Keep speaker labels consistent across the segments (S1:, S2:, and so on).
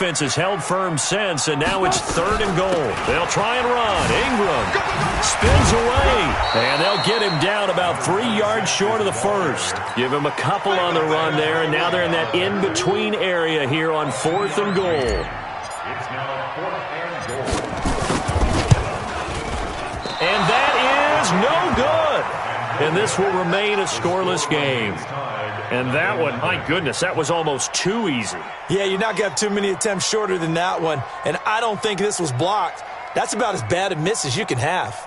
S1: defense has held firm since, and now it's 3rd and goal. They'll try and run. Ingram spins away, and they'll get him down about 3 yards short of the first. Give him a couple on the run there, and now they're in that in-between area here on 4th and goal.
S2: It's now 4th and goal.
S1: And that is no good. And this will remain a scoreless game. And that one, my goodness, that was almost too easy.
S3: Yeah, you're not going to have too many attempts shorter than that one. And I don't think this was blocked. That's about as bad a miss as you can have.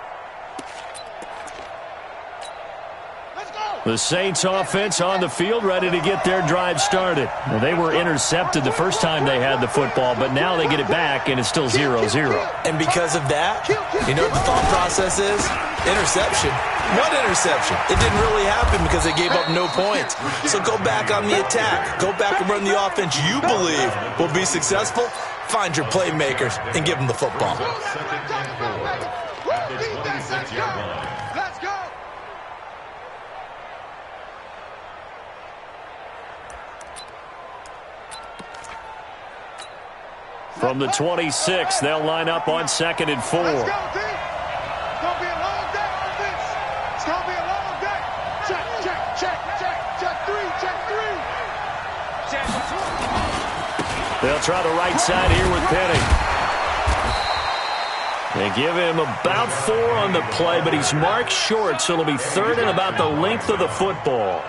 S1: The Saints offense on the field, ready to get their drive started. Well, they were intercepted the first time they had the football, but now they get it back, and it's still 0-0.
S3: And because of that, you know what the thought process is? Interception. What interception? It didn't really happen because they gave up no points. So go back on the attack. Go back and run the offense you believe will be successful. Find your playmakers and give them the football.
S4: Let's go.
S1: From the 26, they'll line up on 2nd and 4.
S4: Let's go, D. It's going to be a long day on this. It's going to be a long day. Check, check, check, check, check 3, check 3. Check 2.
S1: They'll try the right side here with Penny. They give him about 4 on the play, but he's marked short, so it'll be 3rd and about the length of the football.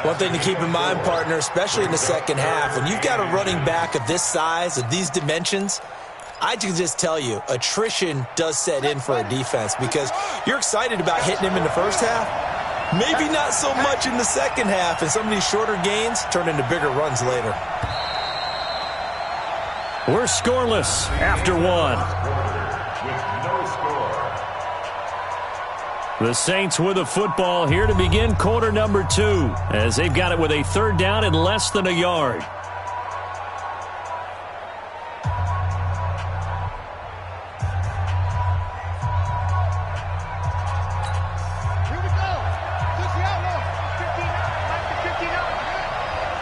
S3: One thing to keep in mind, partner, especially in the second half, when you've got a running back of this size, of these dimensions, I can just tell you, attrition does set in for a defense because you're excited about hitting him in the first half. Maybe not so much in the second half, and some of these shorter gains turn into bigger runs later.
S1: We're scoreless after 1. The Saints with the football here to begin quarter number 2 as they've got it with a 3rd down and less than a yard.
S4: Here we go. Just the outlaw. 59.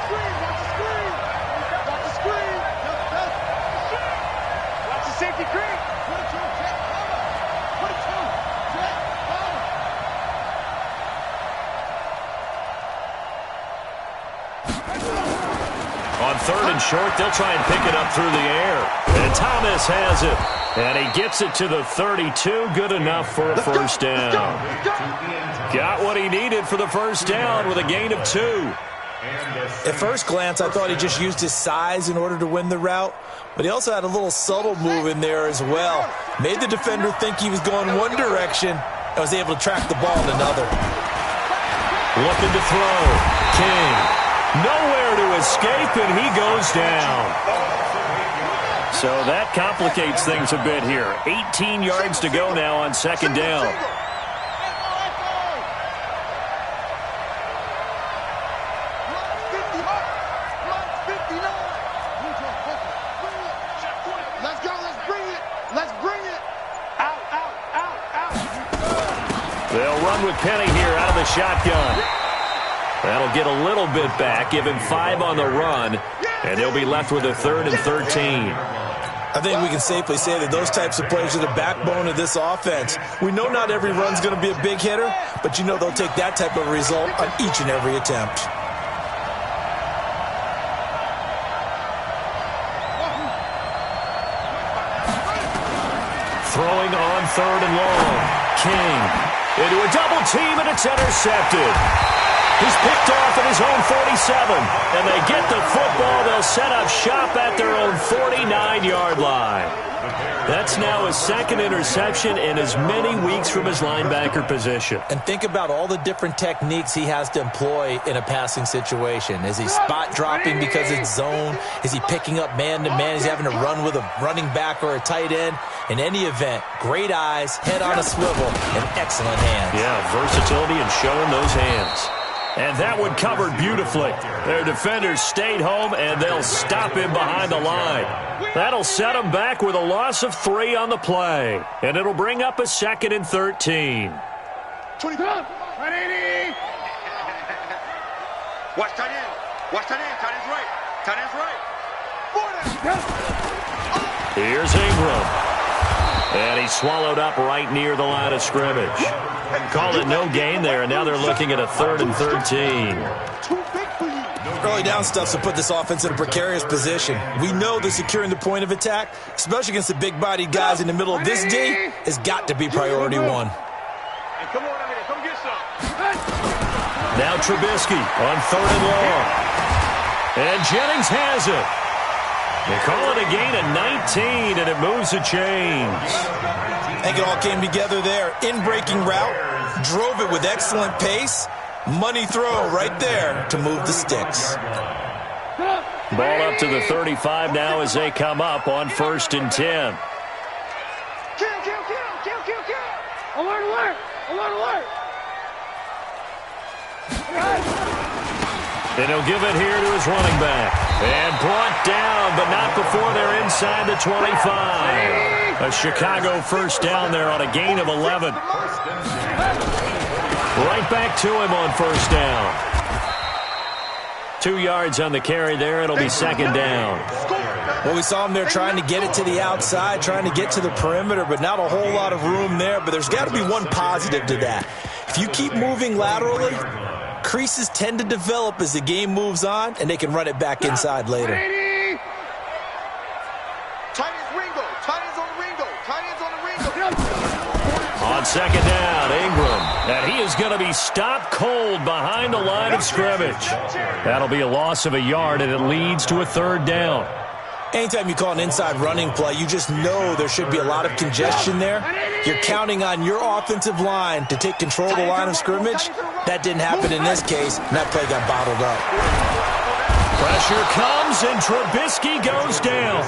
S4: Screen. Watch the screen. Watch the screen. Watch the safety screen. Put it to him. Check. Put it to him. Check.
S1: On 3rd and short, they'll try and pick it up through the air. And Thomas has it. And he gets it to the 32. Good enough for a first down. Got what he needed for the first down with a gain of 2.
S3: At first glance, I thought he just used his size in order to win the route, but he also had a little subtle move in there as well. Made the defender think he was going one direction and was able to track the ball in another.
S1: Looking to throw. King. Nowhere to escape, and he goes down. So that complicates things a bit here. 18 yards to go now on 2nd down.
S4: Let's go. Let's bring it. Let's bring it. Out, out, out, out.
S1: They'll run with Penny here out of the shotgun. That'll get a little bit back, give him 5 on the run, and they'll be left with a 3rd and 13.
S3: I think we can safely say that those types of plays are the backbone of this offense. We know not every run's going to be a big hitter, but you know they'll take that type of result on each and every attempt.
S1: Throwing on 3rd and long. King into a double team, and it's intercepted. He's picked off at his own 47, and they get the football. They'll set up shop at their own 49-yard line. That's now his 2nd interception in as many weeks from his linebacker position.
S3: And think about all the different techniques he has to employ in a passing situation. Is he spot dropping because it's zone? Is he picking up man-to-man? Is he having to run with a running back or a tight end? In any event, great eyes, head on a swivel, and excellent hands.
S1: Yeah, versatility and showing those hands. And that one covered beautifully. Their defenders stayed home, and they'll stop him behind the line. That'll set them back with a loss of 3 on the play. And it'll bring up a 2nd and 13.
S4: 20. 180.
S5: Watch tight end. Watch tight end. Tight end's right. Tight end's right.
S4: 40.
S1: Here's Ingram. And he's swallowed up right near the line of scrimmage. Called it no gain there, and now they're looking at a 3rd and 13.
S3: Early down stuff to put this offense in a precarious position. We know that securing the point of attack, especially against the big-bodied guys in the middle of this D, has got to be priority one.
S4: Come on out here. Come get some.
S1: Now Trubisky on 3rd and long. And Jennings has it. They call it a gain of 19, and it moves the chains.
S3: I think it all came together there. In-breaking route, drove it with excellent pace. Money throw right there to move the sticks.
S1: Ball up to the 35 now as they come up on 1st and 10.
S4: Kill. Alert.
S1: And he'll give it here to his running back. And brought down, but not before they're inside the 25. A Chicago first down there on a gain of 11. Right back to him on 1st down. 2 yards on the carry there. It'll be 2nd down.
S3: Well, we saw him there trying to get it to the outside, trying to get to the perimeter, but not a whole lot of room there. But there's got to be one positive to that. If you keep moving laterally, creases tend to develop as the game moves on, and they can run it back inside later.
S4: Tight ends on the Ringo.
S1: On 2nd down, Ingram. And he is going to be stopped cold behind the line of scrimmage. That'll be a loss of a yard, and it leads to a 3rd down.
S3: Anytime you call an inside running play, you just know there should be a lot of congestion there. You're counting on your offensive line to take control of the line of scrimmage. That didn't happen in this case, and that play got bottled up.
S1: Pressure comes, and Trubisky goes down.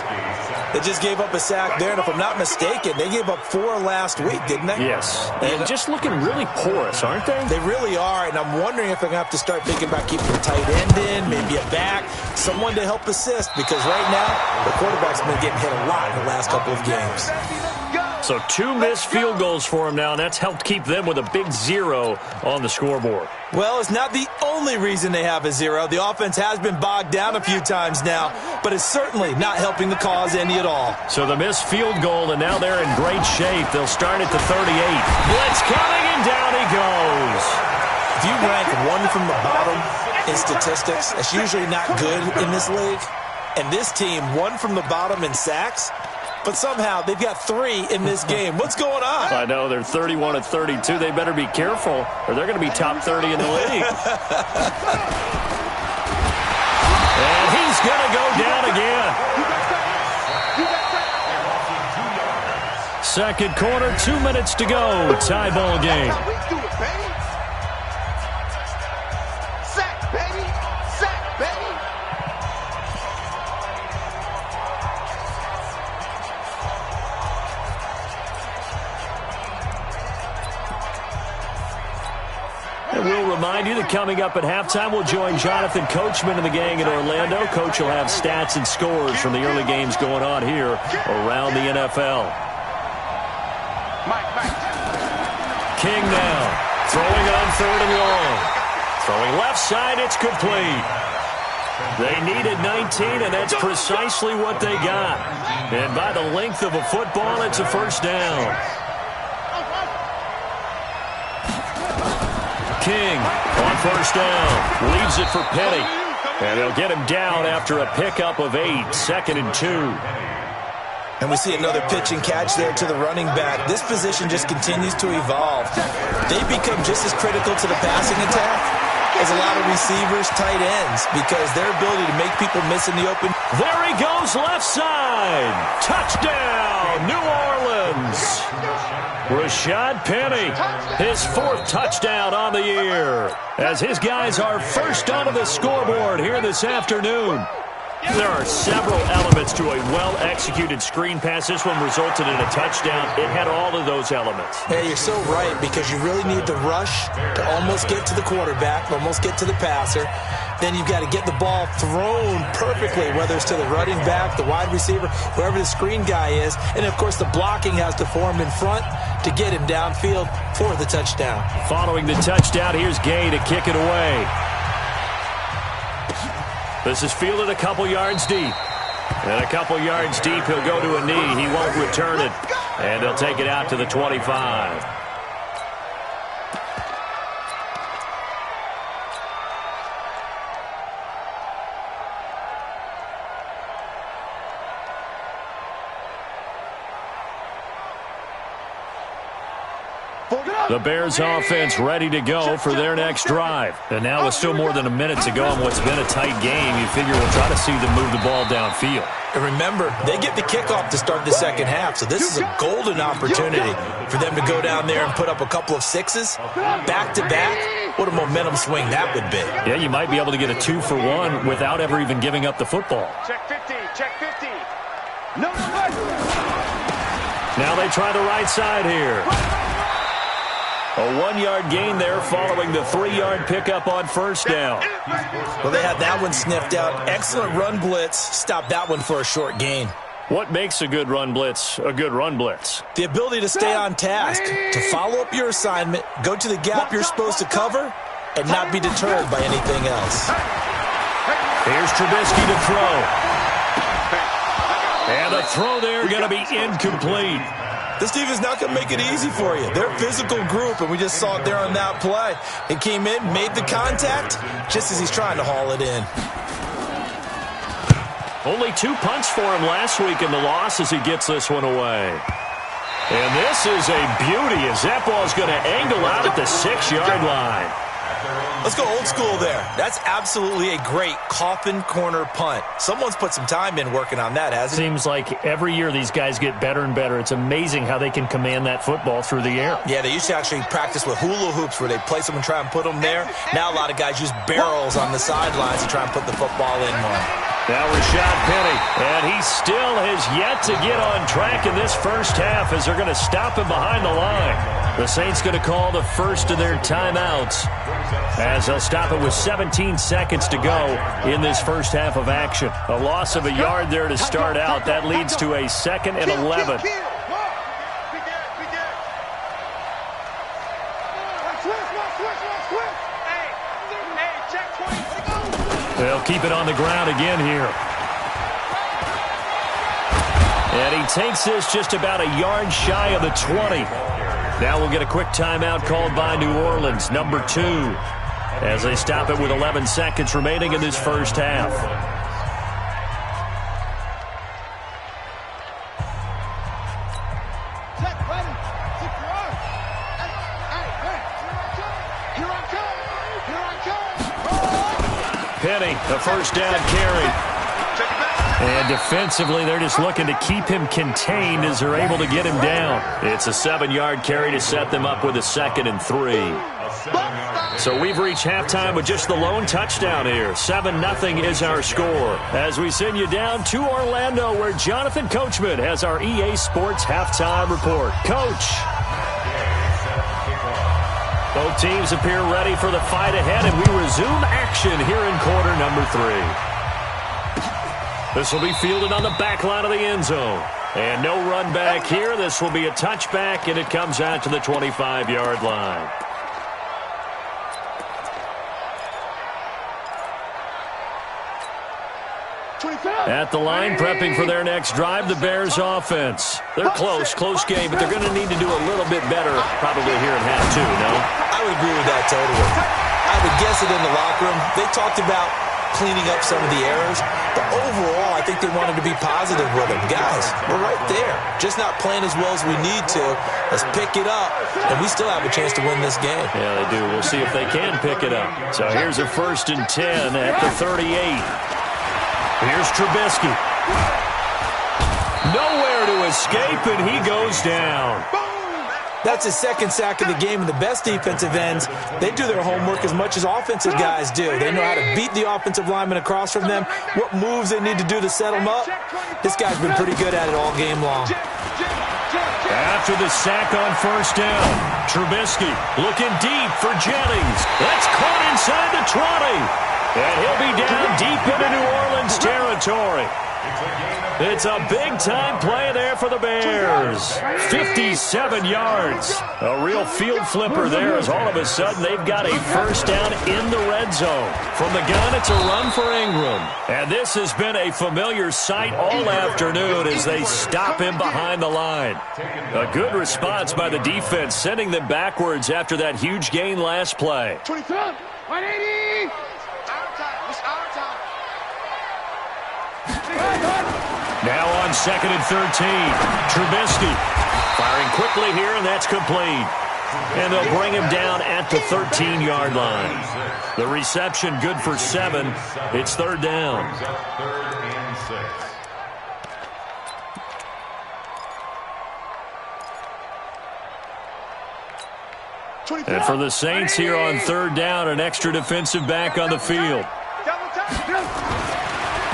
S3: They just gave up a sack there, and if I'm not mistaken, they gave up 4 last week, didn't they?
S1: Yes. And just looking really porous, aren't they?
S3: They really are, and I'm wondering if they're going to have to start thinking about keeping a tight end in, maybe a back, someone to help assist, because right now, the quarterback's been getting hit a lot in the last couple of games.
S1: So 2 missed field goals for him now, and that's helped keep them with a big 0 on the scoreboard.
S3: Well, it's not the only reason they have a 0. The offense has been bogged down a few times now, but it's certainly not helping the cause any at all.
S1: So the missed field goal, and now they're in great shape. They'll start at the 38. Blitz coming, and down he goes.
S3: If you rank one from the bottom in statistics, that's usually not good in this league. And this team, one from the bottom in sacks, but somehow they've got 3 in this game. What's going on?
S1: I know, they're 31 of 32. They better be careful, or they're going to be top 30 in the league. And he's going to go down again. Second quarter, 2 minutes to go. Tie ball game.
S4: Sack, baby.
S1: And we'll remind you that coming up at halftime, we'll join Jonathan Coachman and the gang in Orlando. Coach will have stats and scores from the early games going on here around the NFL. King now, throwing on 3rd and long. Throwing left side, it's complete. They needed 19, and that's precisely what they got. And by the length of a football, it's a 1st down. King on 1st down, leaves it for Petty, and they'll get him down after a pickup of 8, 2nd and 2.
S3: And we see another pitch and catch there to the running back. This position just continues to evolve. They become just as critical to the passing attack as a lot of receivers, tight ends, because their ability to make people miss in the open.
S1: There he goes, left side. Touchdown, New Orleans. Rashad Penny, his 4th touchdown on the year, as his guys are first onto the scoreboard here this afternoon. There are several elements to a well-executed screen pass. This one resulted in a touchdown. It had all of those elements.
S3: Hey, you're so right, because you really need the rush to almost get to the quarterback, almost get to the passer. Then you've got to get the ball thrown perfectly, whether it's to the running back, the wide receiver, whoever the screen guy is. And, of course, the blocking has to form in front to get him downfield for the touchdown.
S1: Following the touchdown, here's Gay to kick it away. This is fielded a couple yards deep. And a couple yards deep, he'll go to a knee. He won't return it. And he'll take it out to the 25. The Bears offense ready to go for their next drive. And now with still more than a minute to go in what's been a tight game, you figure we'll try to see them move the ball downfield.
S3: And remember, they get the kickoff to start the second half, so this is a golden opportunity for them to go down there and put up a couple of sixes back-to-back. What a momentum swing that would be.
S1: Yeah, you might be able to get a 2-for-1 without ever even giving up the football.
S4: Check 50, check 50. No.
S1: Now they try the right side here. A 1-yard gain there following the 3-yard pickup on first down.
S3: Well, they had that one sniffed out. Excellent run blitz. Stopped that one for a short gain.
S1: What makes a good run blitz a good run blitz?
S3: The ability to stay on task, to follow up your assignment, go to the gap you're supposed to cover, and not be deterred by anything else.
S1: Here's Trubisky to throw. And the throw there going to be incomplete.
S3: This team is not going to make it easy for you. They're a physical group, and we just saw it there on that play. He came in, made the contact, just as he's trying to haul it in.
S1: Only 2 punts for him last week in the loss as he gets this one away. And this is a beauty as that ball's going to angle out at the 6-yard line.
S3: Let's go old school there. That's absolutely a great coffin corner punt. Someone's put some time in working on that, hasn't he?
S1: Seems like every year these guys get better and better. It's amazing how they can command that football through the air.
S3: Yeah, they used to actually practice with hula hoops where they place them and try and put them there. Now a lot of guys use barrels on the sidelines to try and put the football in one.
S1: Now Rashad Penny, and he still has yet to get on track in this first half as they're going to stop him behind the line. The Saints going to call the first of their timeouts as they'll stop it with 17 seconds to go in this first half of action. A loss of a yard there to start out. That leads to a 2nd and 11. They'll keep it on the ground again here. And he takes this just about a yard shy of the 20. Now we'll get a quick timeout called by New Orleans, number 2, as they stop it with 11 seconds remaining in this first half. Penny, the first down carry. And defensively, they're just looking to keep him contained as they're able to get him down. It's a 7-yard carry to set them up with a 2nd and 3. So we've reached halftime with just the lone touchdown here. 7-0 is our score. As we send you down to Orlando, where Jonathan Coachman has our EA Sports halftime report. Coach. Both teams appear ready for the fight ahead, and we resume action here in quarter number 3. This will be fielded on the back line of the end zone. And no run back here. This will be a touchback, and it comes out to the 25-yard line. At the line, prepping for their next drive, the Bears offense. They're close game, but they're going to need to do a little bit better probably here in half 2, no?
S3: I would agree with that totally. I would guess it in the locker room. They talked about cleaning up some of the errors, but overall, I think they wanted to be positive with them. Guys, we're right there. Just not playing as well as we need to. Let's pick it up, and we still have a chance to win this game.
S1: Yeah, they do. We'll see if they can pick it up. So here's a 1st and 10 at the 38. Here's Trubisky. Nowhere to escape, and he goes down.
S3: That's his 2nd sack of the game, and the best defensive ends, they do their homework as much as offensive guys do. They know how to beat the offensive lineman across from them, what moves they need to do to set them up. This guy's been pretty good at it all game long.
S1: After the sack on 1st down, Trubisky looking deep for Jennings. That's caught inside the 20. And he'll be down deep into New Orleans territory. It's a big-time play there for the Bears. 57 yards. A real field flipper there as all of a sudden they've got a first down in the red zone. From the gun, it's a run for Ingram. And this has been a familiar sight all afternoon as they stop him behind the line. A good response by the defense, sending them backwards after that huge gain last play.
S4: 25, 180. It's our time.
S1: Now on 2nd and 13, Trubisky firing quickly here, and that's complete. And they'll bring him down at the 13-yard line. The reception good for 7. It's 3rd down. And for the Saints here on 3rd down, an extra defensive back on the field.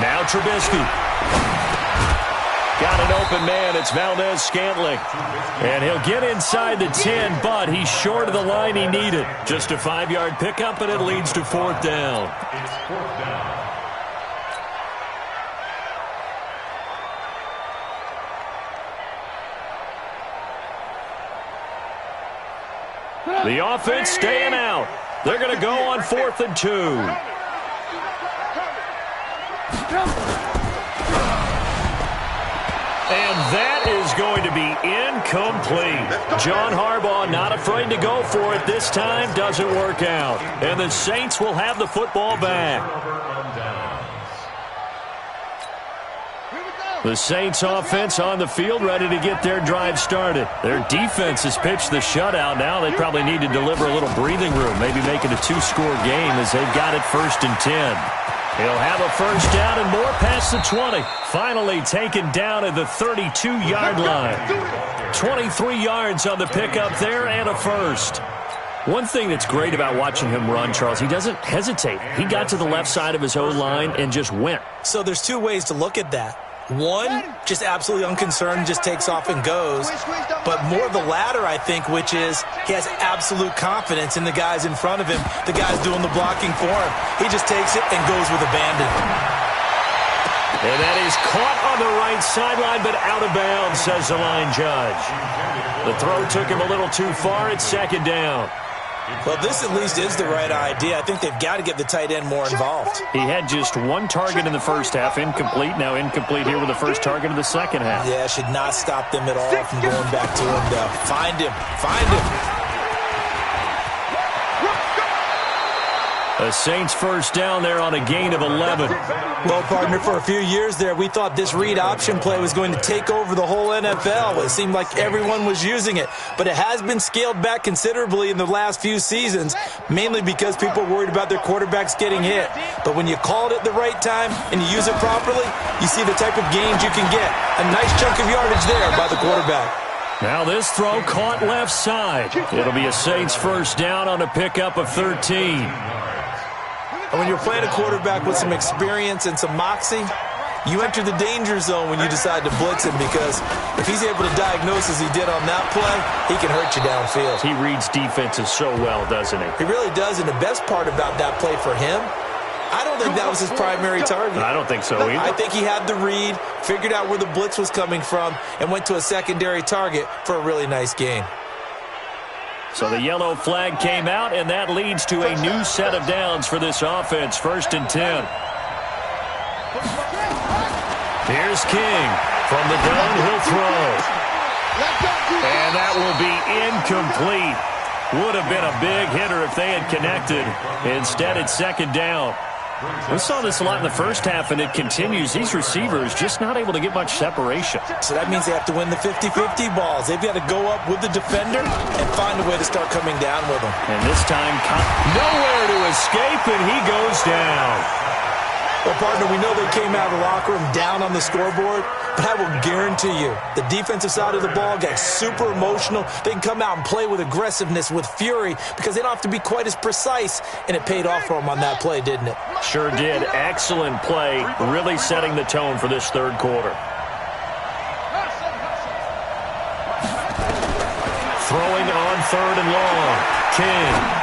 S1: Now Trubisky. Got an open man. It's Valdez-Scantling. And he'll get inside the 10, but he's short of the line he needed. Just a 5-yard pickup, and it leads to 4th down.
S2: It's 4th down.
S1: The offense staying out. They're going to go on 4th and 2. And that is going to be incomplete. John Harbaugh not afraid to go for it this time. Doesn't work out. And the Saints will have the football back. The Saints offense on the field ready to get their drive started. Their defense has pitched the shutout. Now they probably need to deliver a little breathing room, maybe make it a 2-score game as they've got it 1st and 10. He'll have a first down and more past the 20. Finally taken down at the 32-yard line. 23 yards on the pickup there and a first. One thing that's great about watching him run, Charles, he doesn't hesitate. He got to the left side of his O-line and just went.
S3: So there's 2 ways to look at that. One, just absolutely unconcerned, just takes off and goes. But more the latter, I think, which is he has absolute confidence in the guys in front of him, the guys doing the blocking for him. He just takes it and goes with abandon.
S1: And that is caught on the right sideline, but out of bounds, says the line judge. The throw took him a little too far. It's 2nd down.
S3: Well, this at least is the right idea. I think they've got to get the tight end more involved.
S1: He had just 1 target in the first half, incomplete. Now incomplete here with the first target of the second half.
S3: Yeah, should not stop them at all from going back to him, though. Find him. Find him.
S1: The Saints first down there on a gain of 11.
S3: Well, partner, for a few years there, we thought this read option play was going to take over the whole NFL. It seemed like everyone was using it, but it has been scaled back considerably in the last few seasons, mainly because people are worried about their quarterbacks getting hit. But when you call it at the right time and you use it properly, you see the type of gains you can get. A nice chunk of yardage there by the quarterback.
S1: Now this throw caught left side. It'll be a Saints first down on a pickup of 13.
S3: And when you're playing a quarterback with some experience and some moxie, you enter the danger zone when you decide to blitz him, because if he's able to diagnose as he did on that play, he can hurt you downfield.
S1: He reads defenses so well, doesn't he?
S3: He really does, and the best part about that play for him, I don't think that was his primary target.
S1: I don't think so either.
S3: I think he had the read, figured out where the blitz was coming from, and went to a secondary target for a really nice gain.
S1: So the yellow flag came out, and that leads to a new set of downs for this offense. 1st and 10. Here's King from the gun. He'll throw. And that will be incomplete. Would have been a big hitter if they had connected. Instead, it's 2nd down. We saw this a lot in the first half, and it continues. These receivers just not able to get much separation.
S3: So that means they have to win the 50-50 balls. They've got to go up with the defender and find a way to start coming down with them.
S1: And this time, nowhere to escape, and he goes down.
S3: Well, partner, we know they came out of the locker room down on the scoreboard, but I will guarantee you the defensive side of the ball got super emotional. They can come out and play with aggressiveness, with fury, because they don't have to be quite as precise, and it paid off for them on that play, didn't it?
S1: Sure did. Excellent play, really setting the tone for this 3rd quarter. Throwing on 3rd and long. King.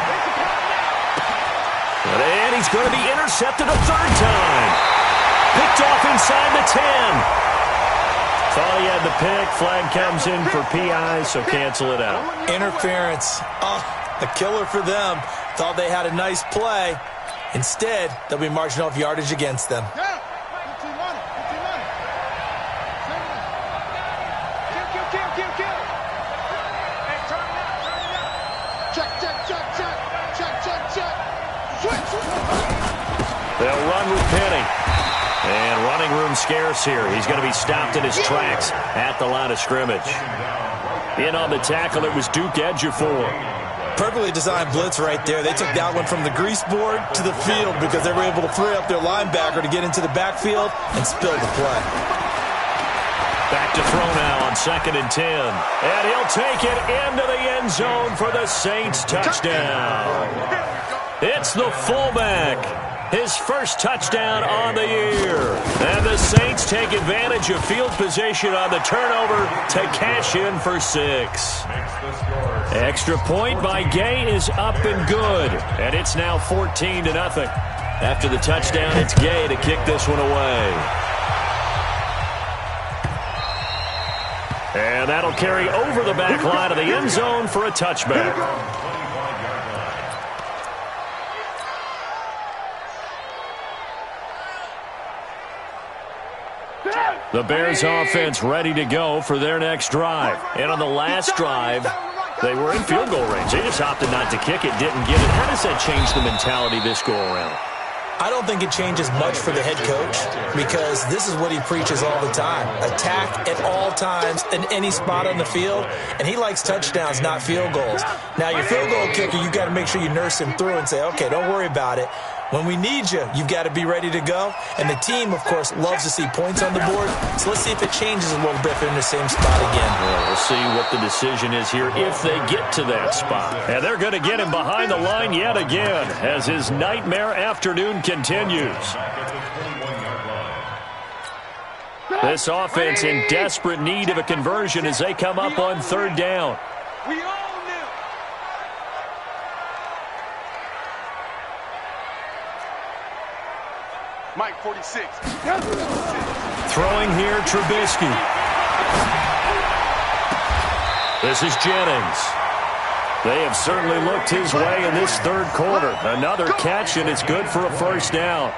S1: And he's going to be intercepted a 3rd time. Picked off inside the 10. Thought he had the pick. Flag comes in for PI, so cancel it out.
S3: Interference. Oh, a killer for them. Thought they had a nice play. Instead, they'll be marching off yardage against them.
S1: They'll run with Penny. And running room scarce here. He's going to be stopped in his tracks at the line of scrimmage. In on the tackle, it was Duke Ejiofor.
S3: Perfectly designed blitz right there. They took that one from the grease board to the field because they were able to free up their linebacker to get into the backfield and spill the play.
S1: Back to throw now on 2nd and 10. And he'll take it into the end zone for the Saints touchdown. It's the fullback. His first touchdown on the year. And the Saints take advantage of field position on the turnover to cash in for 6. Extra point by Gay is up and good. And it's now 14-0. After the touchdown, it's Gay to kick this one away. And that'll carry over the back line of the end zone for a touchback. The Bears offense ready to go for their next drive. And on the last drive, they were in field goal range. They just opted not to kick it, didn't get it. How does that change the mentality this go around?
S3: I don't think it changes much for the head coach because this is what he preaches all the time. Attack at all times in any spot on the field, and he likes touchdowns, not field goals. Now, your field goal kicker, you've got to make sure you nurse him through and say, okay, don't worry about it. When we need you, you've got to be ready to go. And the team, of course, loves to see points on the board. So let's see if it changes a little bit if they're in the same spot again.
S1: Well, we'll see what the decision is here if they get to that spot. And they're going to get him behind the line yet again as his nightmare afternoon continues. This offense in desperate need of a conversion as they come up on 3rd down.
S4: Mike 46.
S1: Throwing here, Trubisky. This is Jennings. They have certainly looked his way in this 3rd quarter. Another catch, and it's good for a 1st down.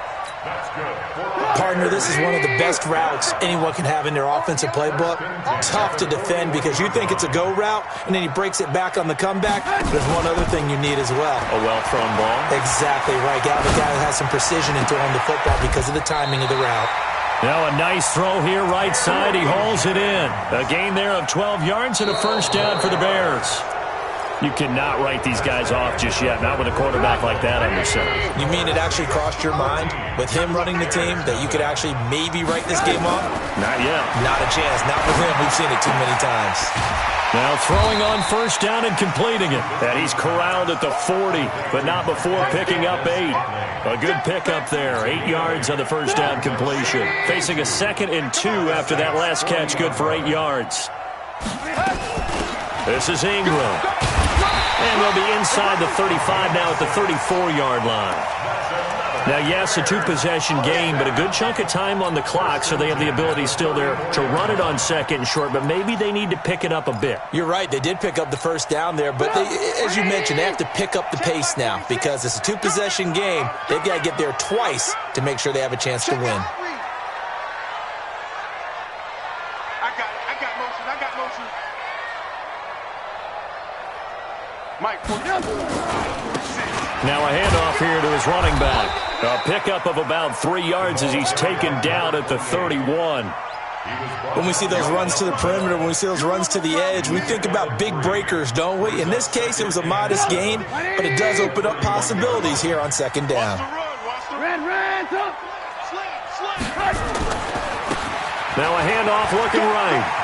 S3: Partner, this is one of the best routes anyone can have in their offensive playbook. Tough to defend because you think it's a go route, and then he breaks it back on the comeback. There's one other thing you need as well.
S1: A well-thrown ball.
S3: Exactly right. Got the guy that has some precision in throwing the football because of the timing of the route.
S1: Now a nice throw here, right side. He hauls it in. A gain there of 12 yards and a 1st down for the Bears. You cannot write these guys off just yet, not with a quarterback like that under center.
S3: You mean it actually crossed your mind with him running the team that you could actually maybe write this game off?
S1: Not yet.
S3: Not a chance. Not with him. We've seen it too many times.
S1: Now throwing on 1st down and completing it. And he's corralled at the 40, but not before picking up 8. A good pickup there. 8 yards on the 1st down completion. Facing a 2nd and 2 after that last catch, good for 8 yards. This is Ingram. And they'll be inside the 35 now at the 34-yard line. Now, yes, a 2-possession game, but a good chunk of time on the clock, so they have the ability still there to run it on 2nd and short, but maybe they need to pick it up a bit.
S3: You're right. They did pick up the 1st down there, but they, as you mentioned, they have to pick up the pace now because it's a 2-possession game. They've got to get there twice to make sure they have a chance to win.
S4: I got motion. Mike 46.
S1: Now a handoff here to his running back. A pickup of about 3 yards as he's taken down at the 31.
S3: When we see those runs to the perimeter, when we see those runs to the edge, we think about big breakers, don't we? In this case, it was a modest gain, but it does open up possibilities here on 2nd down.
S1: Now a handoff looking right.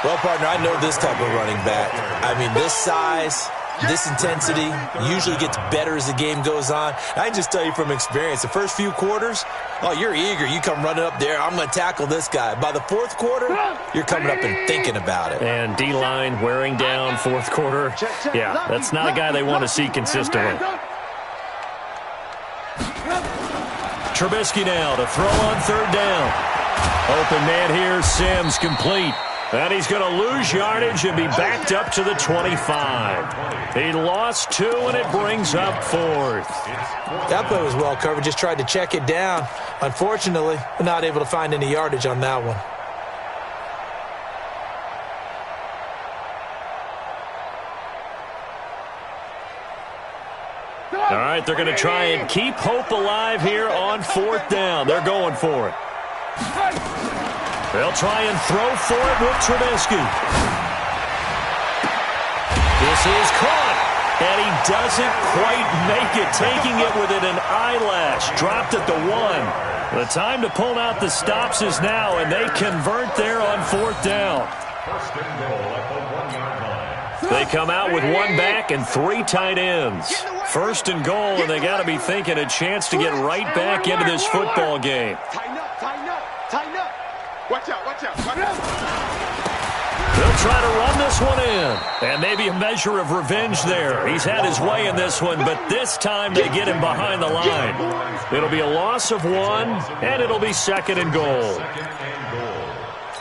S3: Well, partner, I know this type of running back. I mean, this size, this intensity usually gets better as the game goes on. I can just tell you from experience, the first few quarters, oh, you're eager. You come running up there, I'm going to tackle this guy. By the 4th quarter, you're coming up and thinking about it.
S1: And D-line wearing down 4th quarter. Yeah, that's not a guy they want to see consistently. Trubisky now to throw on third down. Open man here, Sims, complete. And he's going to lose yardage and be backed up to the 25. He lost 2, and it brings up 4th.
S3: That play was well covered. Just tried to check it down. Unfortunately, not able to find any yardage on that one.
S1: All right, they're going to try and keep hope alive here on 4th down. They're going for it. They'll try and throw for it with Trubisky. This is caught, and he doesn't quite make it, taking it within an eyelash. Dropped at the 1. The time to pull out the stops is now, and they convert there on 4th down.
S2: First and goal at the 1-yard line.
S1: They come out with 1 back and 3 tight ends. First and goal, and they got to be thinking a chance to get right back into this football game.
S4: Tighten up, tighten up, tighten up. Watch out, watch out, watch out.
S1: They'll try to run this one in. And maybe a measure of revenge there. He's had his way in this one, but this time they get him behind the line. It'll be a loss of 1, and it'll be 2nd and goal.
S2: Second and goal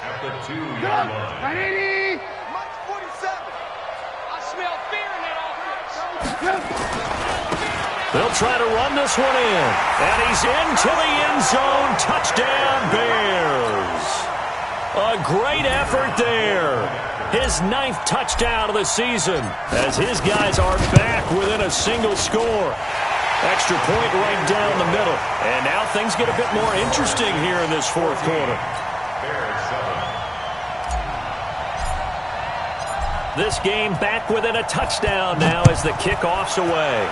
S2: at the 2-yard line.
S4: Mike 47. I smell fear in that offense.
S1: They'll try to run this one in. And he's into the end zone. Touchdown, Bears. A great effort there. His 9th touchdown of the season as his guys are back within a single score. Extra point right down the middle. And now things get a bit more interesting here in this 4th quarter. This game back within a touchdown now as the kickoff's away.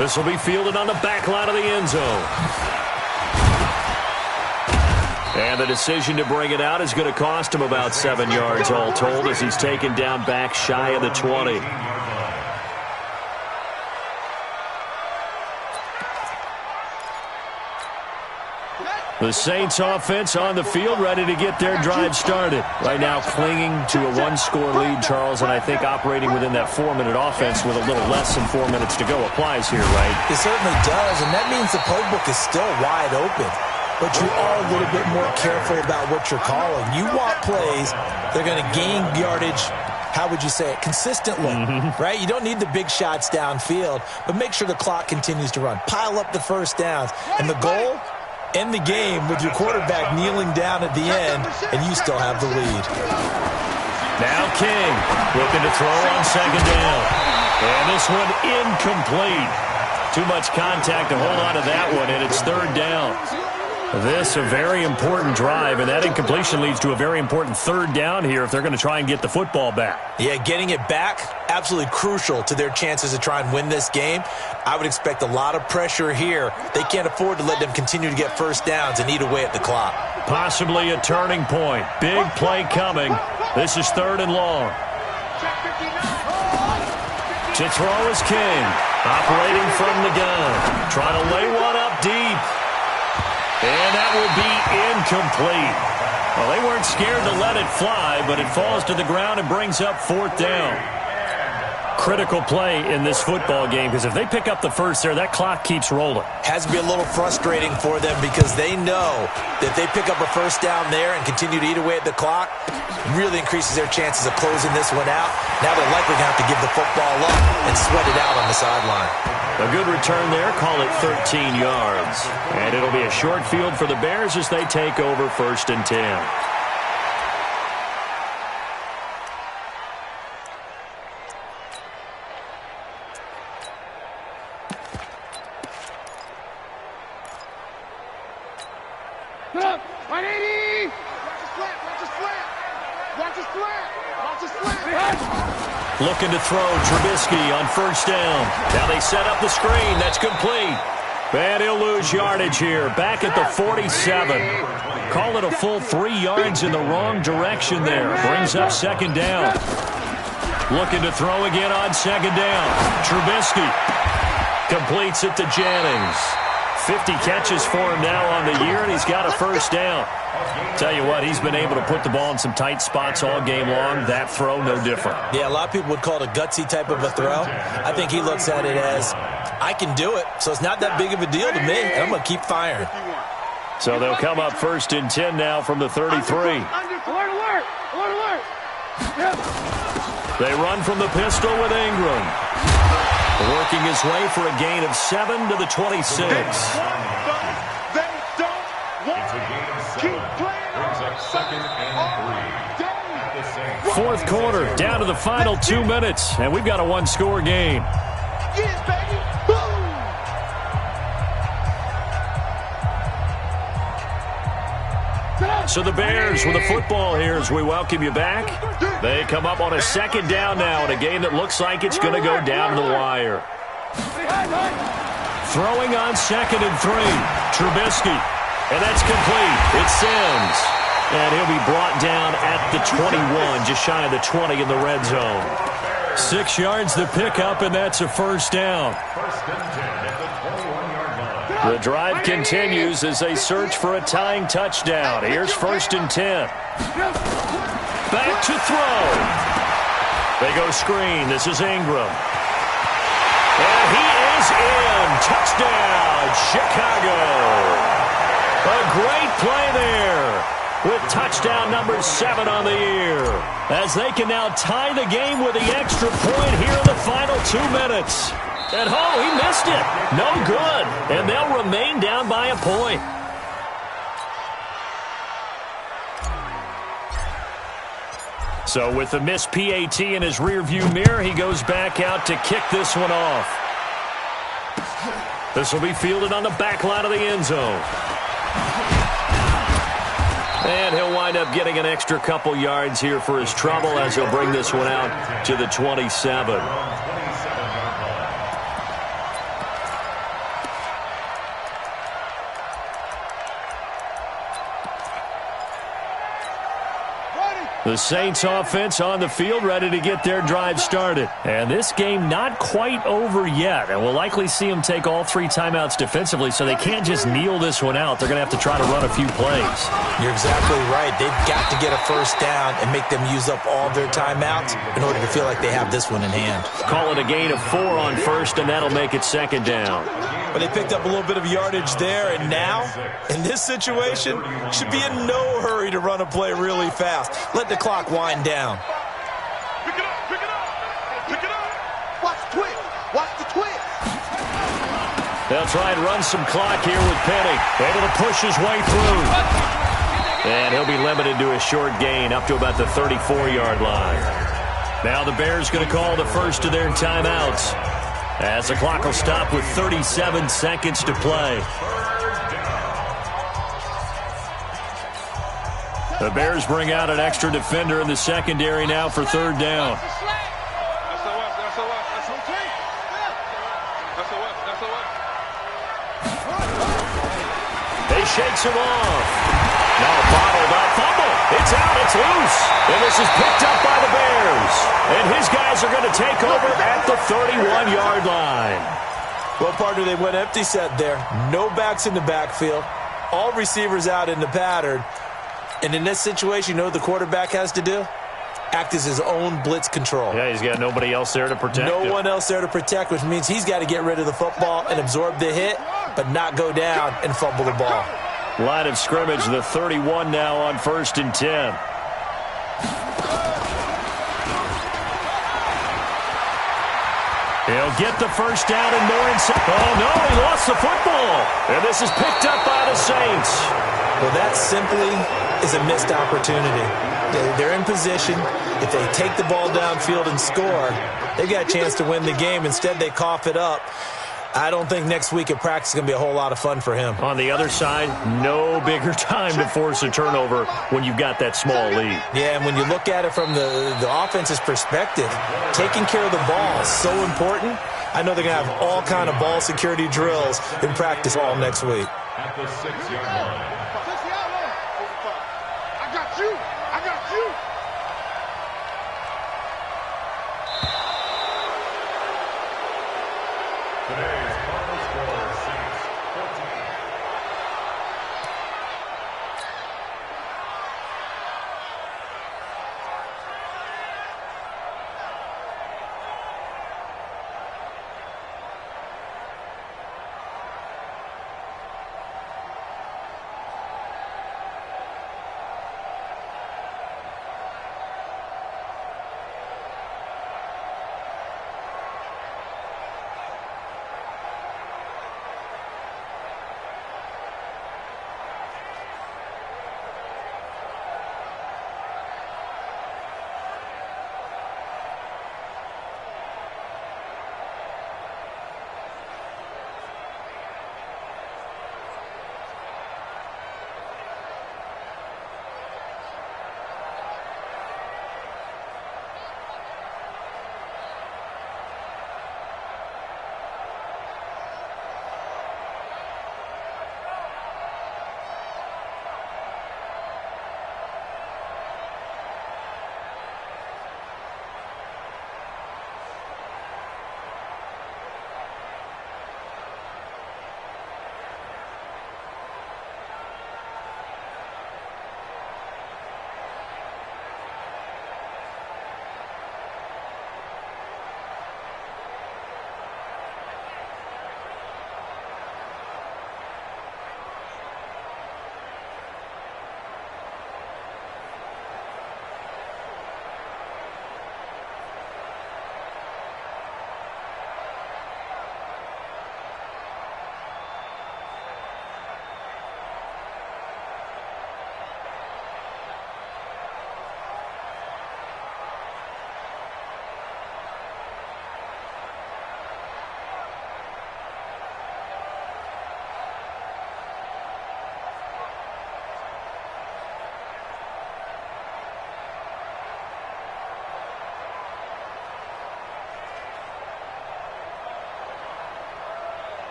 S1: This will be fielded on the back line of the end zone. And the decision to bring it out is going to cost him about 7 yards all told as he's taken down back shy of the 20. The Saints offense on the field ready to get their drive started. Right now clinging to a 1-score lead, Charles, and I think operating within that 4-minute offense with a little less than 4 minutes to go applies here, right?
S3: It certainly does, and that means the playbook is still wide open. But you are a little bit more careful about what you're calling. You want plays that are going to gain yardage, how would you say it, consistently, right? You don't need the big shots downfield, but make sure the clock continues to run. Pile up the first downs. And the goal, end the game with your quarterback kneeling down at the end, and you still have the lead.
S1: Now King looking to throw on 2nd down. And this one incomplete. Too much contact to hold on to that one, and it's 3rd down. This a very important drive, and that incompletion leads to a very important 3rd down here if they're going to try and get the football back.
S3: Yeah, getting it back, absolutely crucial to their chances to try and win this game. I would expect a lot of pressure here. They can't afford to let them continue to get first downs and eat away at the clock.
S1: Possibly a turning point. Big play coming. This is 3rd and long. To throw is King. Operating from the gun. Trying to lay one up deep. And that will be incomplete. Well, they weren't scared to let it fly, but it falls to the ground and brings up 4th down. Critical play in this football game because if they pick up the first there, that clock keeps rolling.
S3: Has to be a little frustrating for them because they know that if they pick up a first down there and continue to eat away at the clock, really increases their chances of closing this one out. Now they're likely going to have to give the football up and sweat it out on the sideline.
S1: A good return there, call it 13 yards. And it'll be a short field for the Bears as they take over 1st and 10. Looking to throw, Trubisky on 1st down. Now they set up the screen. That's complete. And he'll lose yardage here. Back at the 47. Call it a full 3 yards in the wrong direction there. Brings up 2nd down. Looking to throw again on 2nd down. Trubisky completes it to Jennings. 50 catches for him now on the year, and he's got a first down. Tell you what, he's been able to put the ball in some tight spots all game long. That throw, no different.
S3: Yeah, a lot of people would call it a gutsy type of a throw. I think he looks at it as, I can do it, so it's not that big of a deal to me, and I'm going to keep firing.
S1: So they'll come up 1st and 10 now from the 33. They run from the pistol with Ingram. Working his way for a gain of 7 to the 26.
S4: They don't want to keep playing.
S2: Brings up 2nd and 3.
S1: Fourth quarter, down to the final 2 minutes, and we've got a one-score game.
S4: Yeah, baby. Boom.
S1: So the Bears with the football here as we welcome you back. They come up on a 2nd down now in a game that looks like it's going to go down to the wire. Throwing on 2nd and 3. Trubisky. And that's complete. It sends. And he'll be brought down at the 21, just shy of the 20 in the red zone. 6 yards to pick up, and that's a first down.
S2: 1st and 10 at the 21-yard line.
S1: The drive continues as they search for a tying touchdown. Here's 1st and 10. Back to throw. They go screen. This is Ingram. And he is in. Touchdown, Chicago. A great play there with touchdown number 7 on the year. As they can now tie the game with the extra point here in the final 2 minutes. And he missed it. No good. And they'll remain down by a point. So with the missed PAT in his rearview mirror, he goes back out to kick this one off. This will be fielded on the back line of the end zone. And he'll wind up getting an extra couple yards here for his trouble as he'll bring this one out to the 27. The Saints offense on the field, ready to get their drive started. And this game not quite over yet. And we'll likely see them take all 3 timeouts defensively, so they can't just kneel this one out. They're going to have to try to run a few plays.
S3: You're exactly right. They've got to get a first down and make them use up all their timeouts in order to feel like they have this one in hand.
S1: Call it a gain of 4 on first, and that'll make it 2nd down.
S3: But they picked up a little bit of yardage there, and now, in this situation, should be in no hurry to run a play really fast. Let the clock wind down.
S4: Pick it up, pick it up, pick it up. Watch the twist, watch the twist.
S1: They'll try and run some clock here with Penny. Able to push his way through. And he'll be limited to a short gain up to about the 34-yard line. Now the Bears going to call the first of their timeouts, as the clock will stop with 37 seconds to play. The Bears bring out an extra defender in the secondary now for 3rd down. They shakes him off. Now bottled up. Fumble. It's out. It's loose. And this is picked up by the Bears. And his guys are going to take over at the 31-yard line.
S3: Well, partner, they went empty set there. No backs in the backfield. All receivers out in the pattern. And in this situation, you know what the quarterback has to do? Act as his own blitz control.
S1: Yeah, he's got nobody else there to protect him.
S3: No one else there to protect, which means he's got to get rid of the football and absorb the hit, but not go down and fumble the ball.
S1: Line of scrimmage, the 31 now on 1st and 10. He'll get the first down and more inside. Oh, no, he lost the football. And this is picked up by the Saints.
S3: Well, that simply is a missed opportunity. They're in position. If they take the ball downfield and score, they've got a chance to win the game. Instead, they cough it up. I don't think next week at practice is going to be a whole lot of fun for him.
S1: On the other side, no bigger time to force a turnover when you've got that small lead.
S3: Yeah, and when you look at it from the offense's perspective, taking care of the ball is so important. I know they're going to have all kind of ball security drills in practice all next week.
S2: At the 6-yard line.
S4: I got you. I got you.